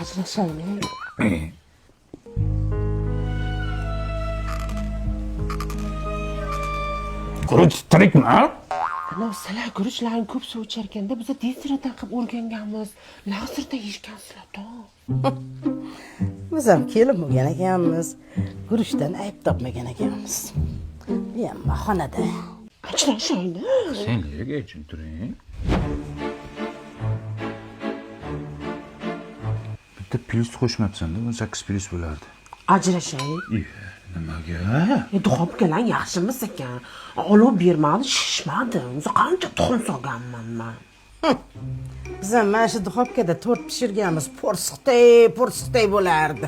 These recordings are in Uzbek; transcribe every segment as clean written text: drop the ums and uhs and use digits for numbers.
Ajrashaylik. Guruch tirikmi? Ana sizlar guruchlarni ko'p suv icharkanda biz tezroqdan qilib o'rganganmiz. La'sirda yeyishgansizlar-da. Biz ham kelib bo'lgan ekanmiz. Guruchdan ayb topmagan ekanmiz. Bu ham mahonada. Ajrashaylik. Sen nega ichib turing? Bitta plus qo'shmabsan-da, 18 plus bo'lardi. Ajrashaylik. Nimaga? Duxob kelan yaxshimiz ekan. Olib bermadi, shishmadi. O'zi qancha tuxum solganman men. Biz ham mana shu duxobkada tort pishirganmiz. Po'rsiqday bo'lardi.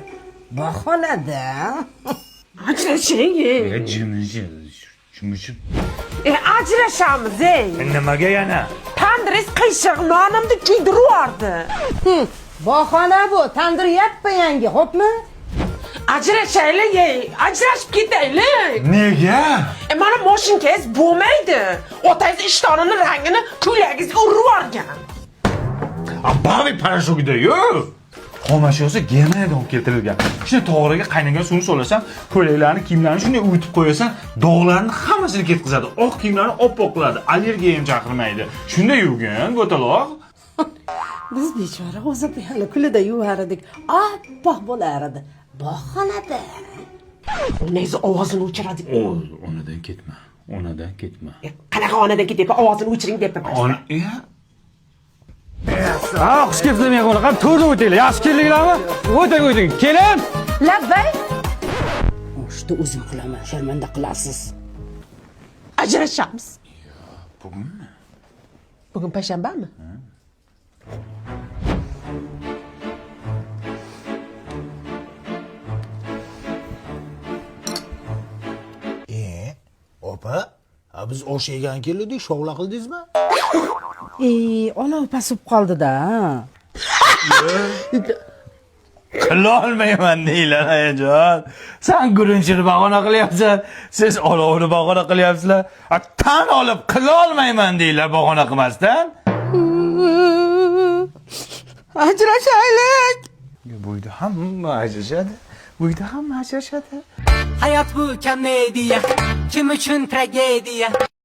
Bahonada. Ajrashaylik. Jimishib. Ajrashamiz, ey. Nimaga yana? Tandris qiyshiq nonimni kuydiryapti. Bahona bu. Tandir yappa yangi, xo'pmi? Ajrashaylik, ey. Ajrashib ketaylik. Nega? Mana moshinkangiz bo'lmaydi. Otangiz ishtonini rangini ko'ylagingizga urib yuborgan. Bavi parashogida-yu. Xomashyosi Germaniyadan olib keltirilgan. Shuni to'g'riga qaynagan suvni solasan, ko'ylaklarni, kiyimlarni shunday uyutib qo'yasan, dog'larni hammasini ketkazadi. Oq kiyimlarni oppoq qiladi, allergiya ham chaqirmaydi. Shunday yurgin, bo'taloq. Biz bechora o'zi hali kulida yuvar edik. Oppoq bo'lar edi. Bahonada. Onangiz ovozini o'chiradi. Onadan ketma. Onadan ketma. Qanaqa onadan ketyapti? Ovozini o'chiring deb Ona, Xush kelibsiz mehmonlar. Qani to'rda o'tinglar. Yaxshi keldinglarmi? O'ting. Keling. Labbay. O'shni o'zim qilaman, sharmanda qilasiz. Ajrashamiz. bugunmi? Bugun payshanbami? Opa, biz osh yegan keldik, shovla qildingizmi? Olov pasib qoldi-da. Qilolmayman deylar ayajon. Sen gurinchini bahona qilyapsan, siz olovni bahona qilyapsizlar. Tan olib qilolmayman deylar bahona qilmasdan. Ajrashaylik. Bu uyda hamma ajrashadi. Bu uyda hamma ajrashadi. Hayat bu komediya, kim uchun tragediya.